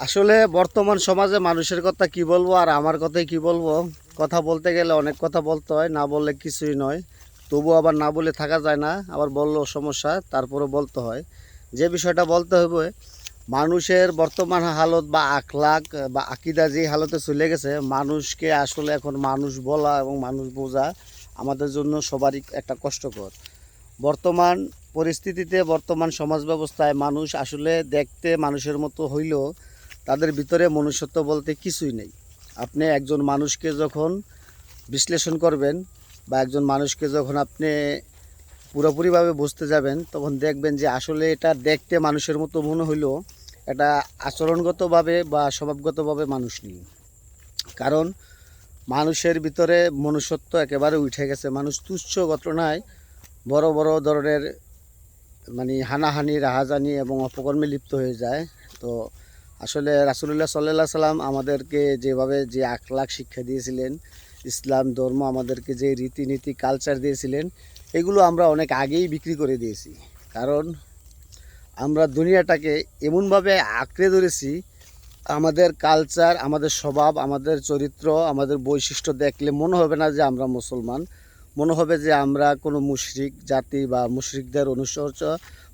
আসলে বর্তমান সমাজে মানুষের কথা কি বলবো আর আমার কথাই কি বলবো। কথা বলতে গেলে অনেক কথা বলতে হয়, না বললে কিছুই নয়। তবু আবার না বলে থাকা যায় না, আবার বললেও সমস্যা, তারপরে বলতে হয়। যে বিষয়টা বলতে হবে, মানুষের বর্তমান হালত বা আখলাক বা আকিদা যে হালতে চলে গেছে, মানুষকে আসলে এখন মানুষ বলা এবং মানুষ বোঝা আমাদের জন্য সবারই একটা কষ্টকর। বর্তমান পরিস্থিতিতে, বর্তমান সমাজ ব্যবস্থায় মানুষ আসলে দেখতে মানুষের মতো হইলেও তাদের ভিতরে মনুষ্যত্ব বলতে কিছুই নেই। আপনি একজন মানুষকে যখন বিশ্লেষণ করবেন বা একজন মানুষকে যখন আপনি পুরোপুরিভাবে বুঝতে যাবেন, তখন দেখবেন যে আসলে এটা দেখতে মানুষের মতো মনে হইলেও এটা আচরণগতভাবে বা স্বভাবগতভাবে মানুষ নেই। কারণ মানুষের ভিতরে মনুষ্যত্ব একেবারে উঠে গেছে। মানুষ তুচ্ছ ঘটনায় বড় বড় ধরনের হানাহানি, রাহাজানি এবং অপকর্মে লিপ্ত হয়ে যায়। তো আসলে রাসূলুল্লাহ সাল্লাল্লাহু সাল্লাম আমাদেরকে যেভাবে যে আখলাক শিক্ষা দিয়েছিলেন, ইসলাম ধর্ম আমাদেরকে যে রীতিনীতি কালচার দিয়েছিলেন, এগুলো আমরা অনেক আগেই বিক্রি করে দিয়েছি। কারণ আমরা দুনিয়াটাকে এমনভাবে আঁকড়ে ধরেছি, আমাদের কালচার, আমাদের স্বভাব, আমাদের চরিত্র, আমাদের বৈশিষ্ট্য দেখলে মনে হবে না যে আমরা মুসলমান। মনে হবে যে আমরা কোনো মুশরিক জাতি বা মুশরিকদের অনুসরণ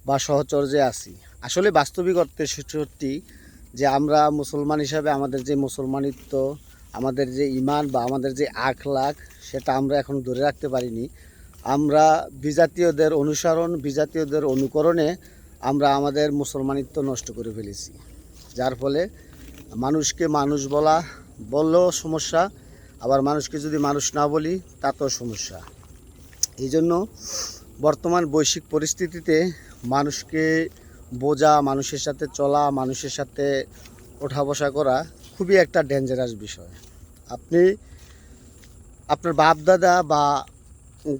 বা সহচর্যে আছি। আসলে বাস্তবিক অর্থে সত্যি যে আমরা মুসলমান হিসাবে আমাদের যে মুসলমানিত্ব, আমাদের যে ইমান বা আমাদের যে আখলাক, সেটা আমরা এখন ধরে রাখতে পারিনি। আমরা বিজাতীয়দের অনুসরণ, বিজাতীয়দের অনুকরণে আমরা আমাদের মুসলমানিত্ব নষ্ট করে ফেলেছি। যার ফলে মানুষকে মানুষ বললেও সমস্যা, আবার মানুষকে যদি মানুষ না বলি তাতেও সমস্যা। এই জন্য বর্তমান বৈশ্বিক পরিস্থিতিতে মানুষকে বোঝা, মানুষের সাথে চলা, মানুষের সাথে ওঠা বসা করা খুবই একটা ডেঞ্জারাস বিষয়। আপনি আপনার বাপ দাদা বা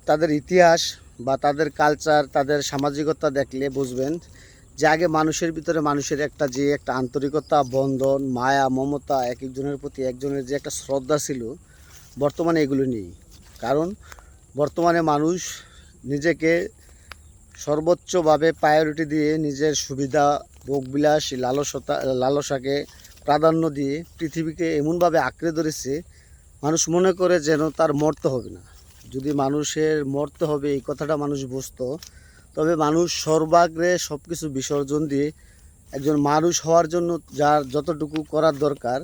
তাদের ইতিহাস বা তাদের কালচার, তাদের সামাজিকতা দেখলে বুঝবেন যে আগে মানুষের ভিতরে মানুষের একটা আন্তরিকতা, বন্ধন, মায়া, মমতা, এক একজনের প্রতি একজনের যে একটা শ্রদ্ধা ছিল, বর্তমানে এগুলো নেই। কারণ বর্তমানে মানুষ নিজেকে সর্বোচ্চভাবে প্রায়োরিটি দিয়ে নিজের সুবিধা, ভোগবিলাস, লালসাকে প্রাধান্য দিয়ে পৃথিবীকে এমনভাবে আঁকড়ে ধরেছে, মানুষ মনে করে যেন তার মরতে হবে না। যদি মানুষের মরতে হবে এই কথাটা মানুষ বুঝতো, তবে মানুষ সর্বাগ্রে সব কিছু বিসর্জন দিয়ে একজন মানুষ হওয়ার জন্য যার যতটুকু করার দরকার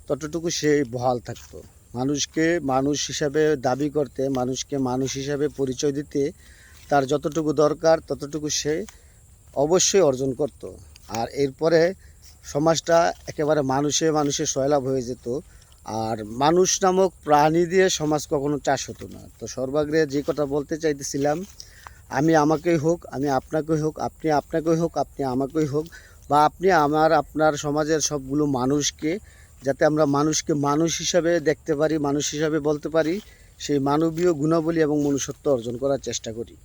ততটুকু সে বহাল থাকতো। মানুষকে মানুষ হিসাবে দাবি করতে, মানুষকে মানুষ হিসাবে পরিচয় দিতে তার যতটুকু দরকার ততটুকু সে অবশ্যই অর্জন করত। আর এরপরে সমাজটা একেবারে মানুষে মানুষে সয়লাভ হয়ে যেত। আর মানুষ নামক প্রাণী দিয়ে সমাজ কখনো চাষ হতো না। তো সর্বাগ্রে যে কথা বলতে চাইতেছিলাম, আমি আমাকেই হোক, আমি আপনাকেই হোক, আপনি আপনাকেই হোক, আপনি আমাকেই হোক, বা আপনি আমার আপনার সমাজের সবগুলো মানুষকে, যাতে আমরা মানুষকে মানুষ হিসাবে দেখতে পারি, মানুষ হিসাবে বলতে পারি, সেই মানবীয় গুণাবলী এবং মনুষ্যত্ব অর্জন করার চেষ্টা করি।